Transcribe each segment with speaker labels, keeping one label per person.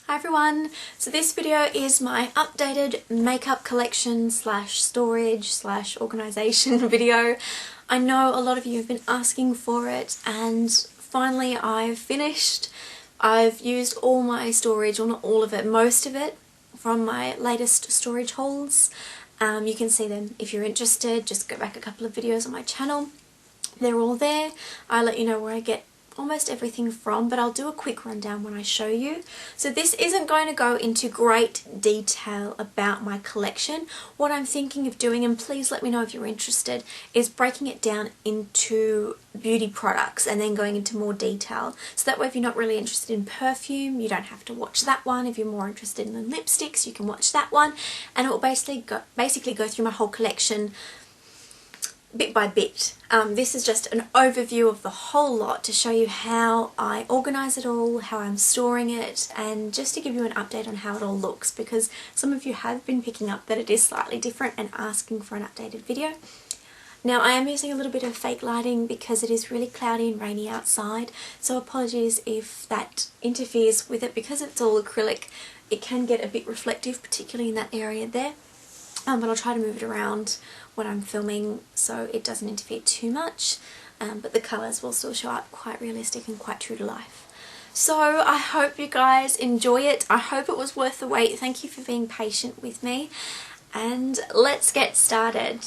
Speaker 1: Hi everyone, so this video is my updated makeup collection slash storage slash organisation video. I know a lot of you have been asking for it and finally I've finished. I've used all my storage, well not all of it, most of it from my latest storage hauls. You can see them if you're interested, just go back a couple of videos on my channel. They're all there. I let you know where I get almost everything from, but I'll do a quick rundown when I show you. So this isn't going to go into great detail about my collection. What I'm thinking of doing, and please let me know if you're interested, is breaking it down into beauty products and then going into more detail. So that way if you're not really interested in perfume, you don't have to watch that one. If you're more interested in the lipsticks, you can watch that one. And it will basically go through my whole collection bit by bit. This is just an overview of the whole lot to show you how I organise it all, how I'm storing it, and just to give you an update on how it all looks, because some of you have been picking up that it is slightly different and asking for an updated video. Now I am using a little bit of fake lighting because it is really cloudy and rainy outside, so apologies if that interferes with it. Because it's all acrylic, it can get a bit reflective, particularly in that area there. But I'll try to move it around when I'm filming so it doesn't interfere too much, but the colours will still show up quite realistic and quite true to life. So I hope you guys enjoy it. I hope it was worth the wait. Thank you for being patient with me, and let's get started.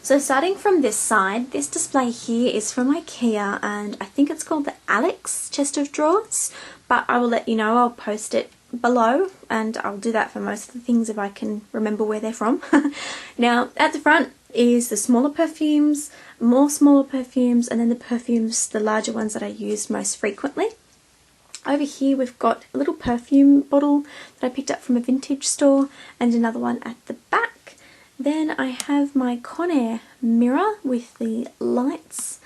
Speaker 1: So starting from this side, this display here is from IKEA and I think it's called the Alex chest of drawers, but I will let you know. I'll post it below and I'll do that for most of the things if I can remember where they're from. Now at the front is the smaller perfumes, more smaller perfumes, and then the perfumes, the larger ones that I use most frequently. Over here we've got a little perfume bottle that I picked up from a vintage store and another one at the back. Then I have my Conair mirror with the lights.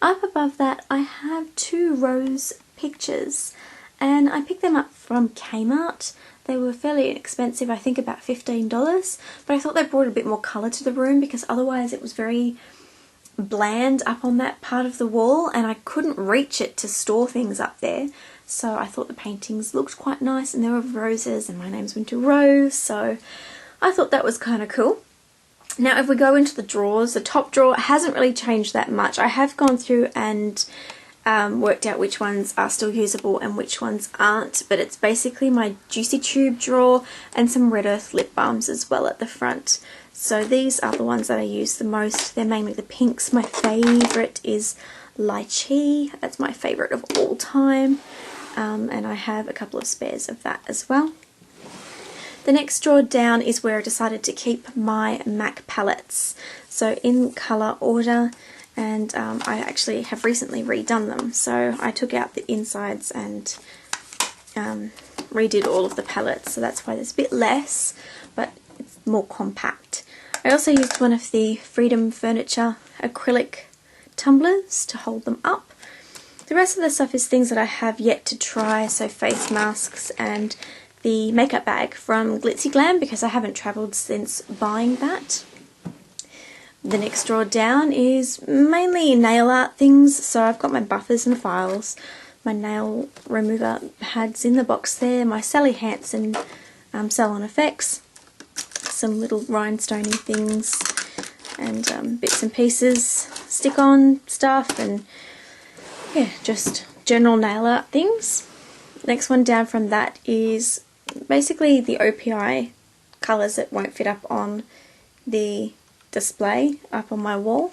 Speaker 1: Up above that I have two rose pictures and I picked them up from Kmart. They were fairly inexpensive, I think about $15, but I thought they brought a bit more colour to the room because otherwise it was very bland up on that part of the wall and I couldn't reach it to store things up there. So I thought the paintings looked quite nice and there were roses and my name's Winter Rose, so I thought that was kind of cool. Now if we go into the drawers, the top drawer hasn't really changed that much. I have gone through and worked out which ones are still usable and which ones aren't, but it's basically my Juicy Tube drawer and some Red Earth lip balms as well at the front. So these are the ones that I use the most. They're mainly the pinks. My favourite is Lychee. That's my favourite of all time, and I have a couple of spares of that as well. The next drawer down is where I decided to keep my MAC palettes, so in colour order, and I actually have recently redone them, so I took out the insides and redid all of the palettes, so that's why there's a bit less, but it's more compact. I also used one of the Freedom Furniture acrylic tumblers to hold them up. The rest of the stuff is things that I have yet to try, so face masks and the makeup bag from Glitzy Glam because I haven't travelled since buying that. The next drawer down is mainly nail art things, so I've got my buffers and files, my nail remover pads in the box there, my Sally Hansen Salon Effects, some little rhinestoney things and bits and pieces, stick-on stuff, and yeah, just general nail art things. Next one down from that is basically the OPI colours that won't fit up on the display up on my wall,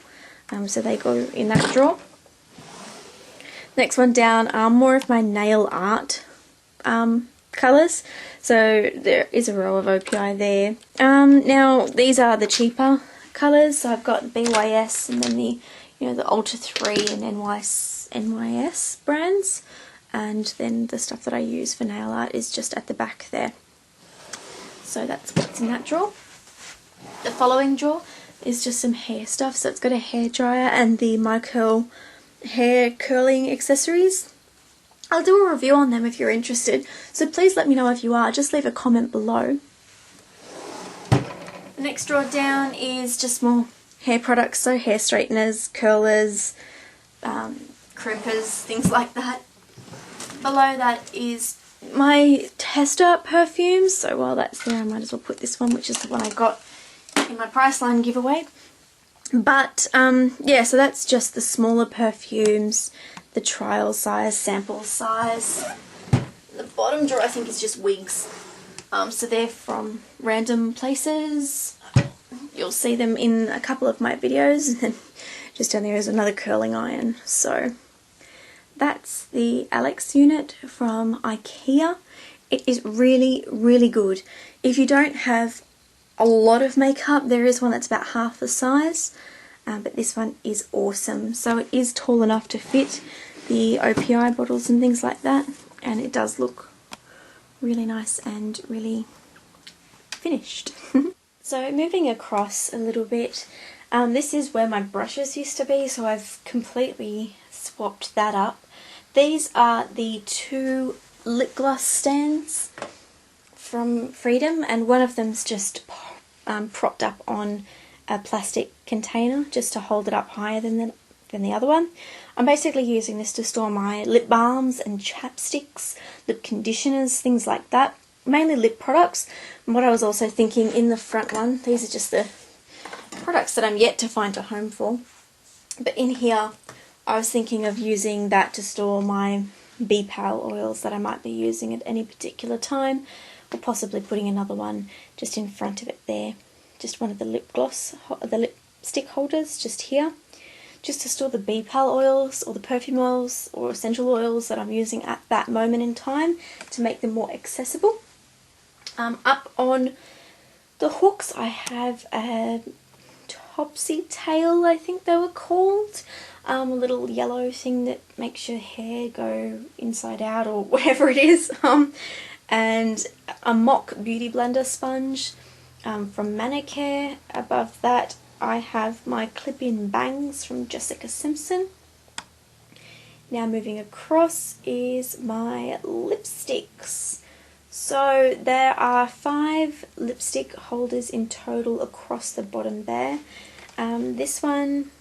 Speaker 1: so they go in that drawer. Next one down are more of my nail art colours, so there is a row of OPI there. Now these are the cheaper colours, so I've got BYS and then the the Ultra 3 and NYS brands, and then the stuff that I use for nail art is just at the back there. So that's what's in that drawer. The following drawer is just some hair stuff, so it's got a hair dryer and the My Curl hair curling accessories. I'll do a review on them if you're interested, so please let me know if you are. Just leave a comment below. The next drawer down is just more hair products, so hair straighteners, curlers, crimpers, things like that. Below that is my tester perfumes. So while that's there, I might as well put this one, which is the one I got in my Priceline giveaway. But yeah, so that's just the smaller perfumes, the trial size, sample size. The bottom drawer I think is just wigs. So they're from random places. You'll see them in a couple of my videos. And then just down there is another curling iron. So that's the Alex unit from IKEA. It is really, really good. If you don't have a lot of makeup, there is one that's about half the size. But this one is awesome. So it is tall enough to fit the OPI bottles and things like that. And it does look really nice and really finished. So moving across a little bit, this is where my brushes used to be, so I've completely swapped that up. These are the 2 lip gloss stands from Freedom, and one of them's just propped up on a plastic container just to hold it up higher than the other one. I'm basically using this to store my lip balms and chapsticks, lip conditioners, things like that. Mainly lip products. And what I was also thinking in the front one, these are just the products that I'm yet to find a home for. But in here, I was thinking of using that to store my B-Pal oils that I might be using at any particular time, or possibly putting another one just in front of it there. Just one of the lip gloss, the lipstick holders just here. Just to store the B-Pal oils or the perfume oils or essential oils that I'm using at that moment in time to make them more accessible. Up on the hooks I have a topsy tail, I think they were called. A little yellow thing that makes your hair go inside out or whatever it is. And a mock beauty blender sponge from Manicare. Above that I have my clip-in bangs from Jessica Simpson. Now moving across is my lipsticks. So there are 5 lipstick holders in total across the bottom there. This one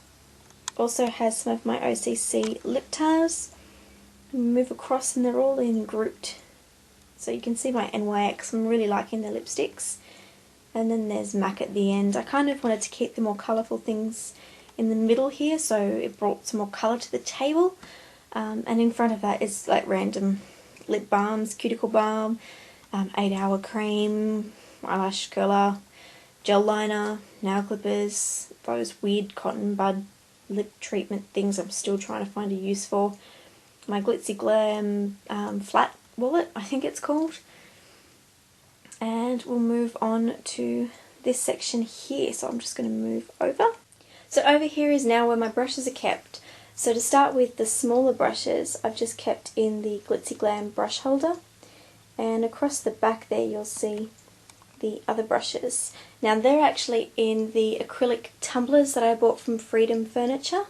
Speaker 1: also has some of my OCC lip tars. Move across and they're all in grouped. So you can see my NYX, I'm really liking the lipsticks. And then there's MAC at the end. I kind of wanted to keep the more colourful things in the middle here, so it brought some more colour to the table. And in front of that is like random lip balms, cuticle balm, 8-hour cream, eyelash curler, gel liner, nail clippers, those weird cotton bud lip treatment things I'm still trying to find a use for. My Glitzy Glam flat wallet, I think it's called. And we'll move on to this section here, so I'm just going to move over. So over here is now where my brushes are kept. So to start with the smaller brushes, I've just kept in the Glitzy Glam brush holder, and across the back there you'll see the other brushes. Now they're actually in the acrylic tumblers that I bought from Freedom Furniture.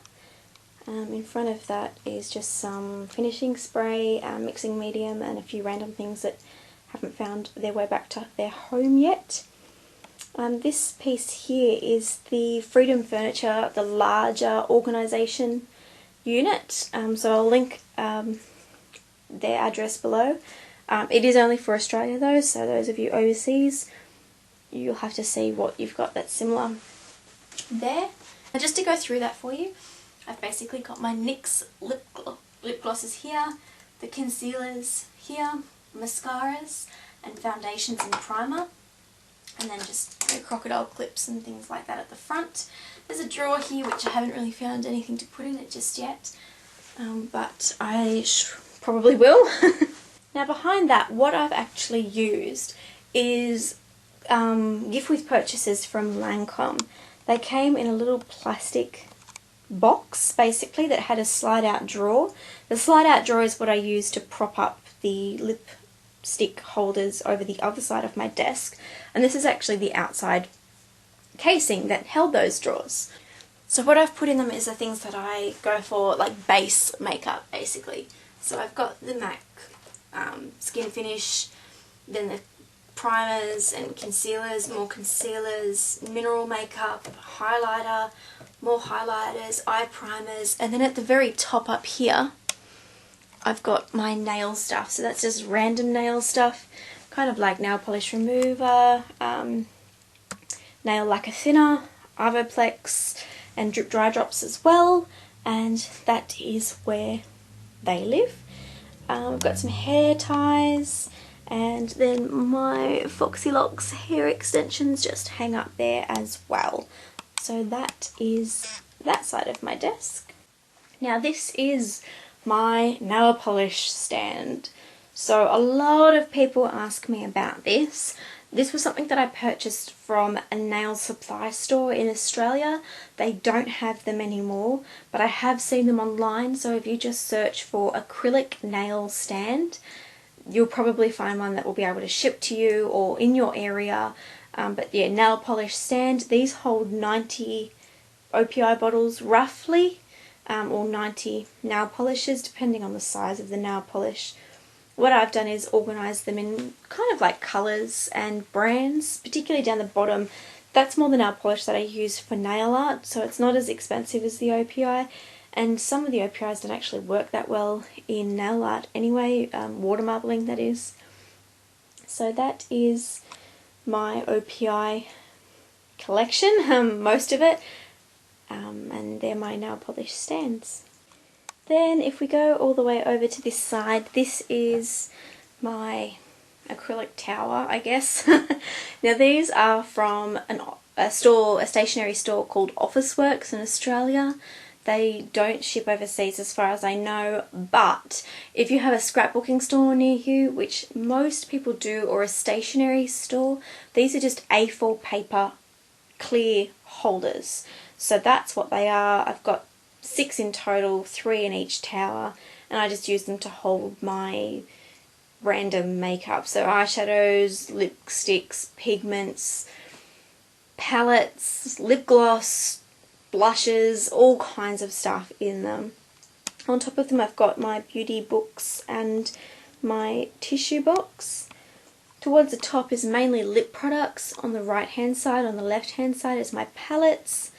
Speaker 1: In front of that is just some finishing spray, mixing medium, and a few random things that haven't found their way back to their home yet. This piece here is the Freedom Furniture, the larger organisation unit. So I'll link their address below. It is only for Australia though, so those of you overseas, you'll have to see what you've got that's similar there. And just to go through that for you, I've basically got my NYX lip glosses here, the concealers here, mascaras and foundations and primer, and then just crocodile clips and things like that at the front. There's a drawer here which I haven't really found anything to put in it just yet, but I probably will. Now behind that, what I've actually used is gift with purchases from Lancome. They came in a little plastic box basically that had a slide out drawer. The slide out drawer is what I use to prop up the lipstick holders over the other side of my desk, and this is actually the outside casing that held those drawers. So what I've put in them is the things that I go for, like base makeup basically. So I've got the MAC Skin Finish, then the primers and concealers, more concealers, mineral makeup, highlighter, more highlighters, eye primers, and then at the very top up here I've got my nail stuff. So that's just random nail stuff, kind of like nail polish remover, nail lacquer thinner, Avoplex, and drip dry drops as well. And that is where they live. I've got some hair ties, and then my Foxy Locks hair extensions just hang up there as well. So that is that side of my desk. Now this is my nail polish stand. So a lot of people ask me about this. This was something that I purchased from a nail supply store in Australia. They don't have them anymore, but I have seen them online. So if you just search for acrylic nail stand, you'll probably find one that will be able to ship to you or in your area. But yeah, nail polish stand. These hold 90 OPI bottles roughly, or 90 nail polishes depending on the size of the nail polish. What I've done is organise them in kind of like colours and brands, particularly down the bottom. That's more the nail polish that I use for nail art, so it's not as expensive as the OPI, and some of the OPIs don't actually work that well in nail art anyway, water marbling that is. So that is my OPI collection, most of it, and they're my nail polish stands. Then if we go all the way over to this side, this is my acrylic tower, I guess. Now these are from a stationery store called Officeworks in Australia. They don't ship overseas as far as I know, but if you have a scrapbooking store near you, which most people do, or a stationery store, these are just A4 paper clear holders. So that's what they are. I've got 6 in total, 3 in each tower, and I just use them to hold my random makeup. So eyeshadows, lipsticks, pigments, palettes, lip gloss, blushes, all kinds of stuff in them. On top of them I've got my beauty books and my tissue box. Towards the top is mainly lip products. On the right hand side, on the left hand side is my palettes.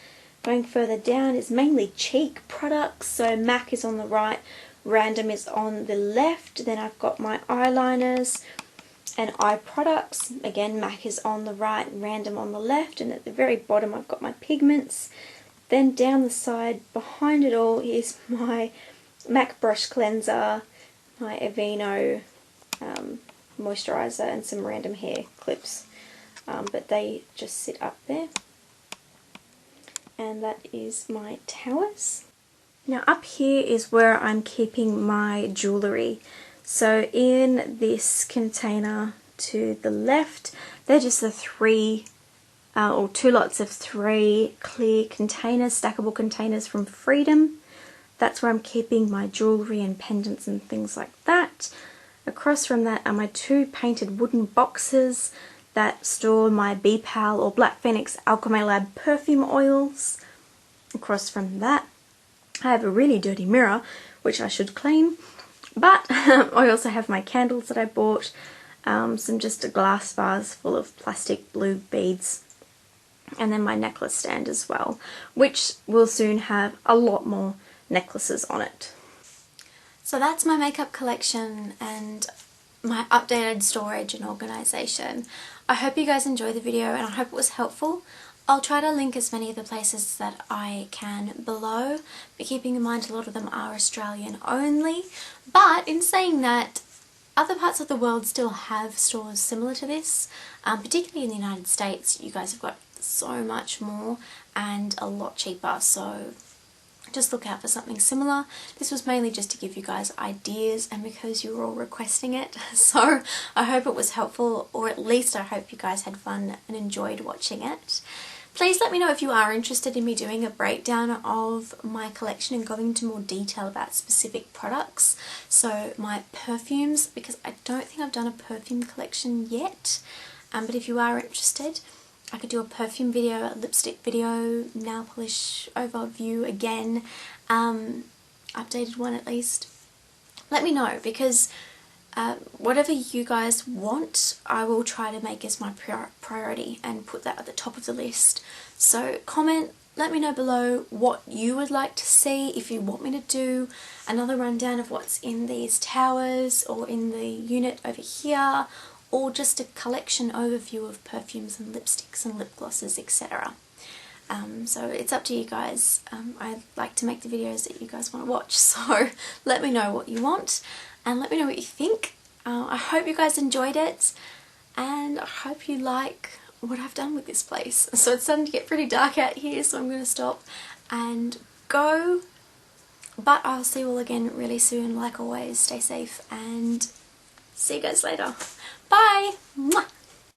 Speaker 1: Going further down is mainly cheek products, so MAC is on the right, Random is on the left. Then I've got my eyeliners and eye products. Again, MAC is on the right, Random on the left, and at the very bottom I've got my pigments. Then down the side, behind it all, is my MAC brush cleanser, my Aveeno moisturiser, and some random hair clips. But they just sit up there. And that is my towers. Now up here is where I'm keeping my jewellery. So in this container to the left, they're just the 2 lots of 3 clear containers, stackable containers from Freedom. That's where I'm keeping my jewellery and pendants and things like that. Across from that are my 2 painted wooden boxes that store my B-Pal or Black Phoenix Alchemy Lab perfume oils. Across from that I have a really dirty mirror which I should clean, but I also have my candles that I bought, some just a glass vase full of plastic blue beads, and then my necklace stand as well, which will soon have a lot more necklaces on it. So that's my makeup collection and my updated storage and organisation. I hope you guys enjoyed the video and I hope it was helpful. I'll try to link as many of the places that I can below, but keeping in mind a lot of them are Australian only. But in saying that, other parts of the world still have stores similar to this, particularly in the United States. You guys have got so much more and a lot cheaper, so just look out for something similar. This was mainly just to give you guys ideas and because you were all requesting it, so I hope it was helpful, or at least I hope you guys had fun and enjoyed watching it. Please let me know if you are interested in me doing a breakdown of my collection and going into more detail about specific products. So my perfumes, because I don't think I've done a perfume collection yet, but if you are interested, I could do a perfume video, a lipstick video, nail polish overview again, updated one at least. Let me know, because whatever you guys want, I will try to make as my priority and put that at the top of the list. So comment, let me know below what you would like to see, if you want me to do another rundown of what's in these towers or in the unit over here, or just a collection overview of perfumes and lipsticks and lip glosses, etc. So it's up to you guys. I like to make the videos that you guys want to watch, so let me know what you want and let me know what you think. I hope you guys enjoyed it, and I hope you like what I've done with this place. So it's starting to get pretty dark out here, so I'm going to stop and go, but I'll see you all again really soon. Like always, stay safe and see you guys later. Bye! Mwah!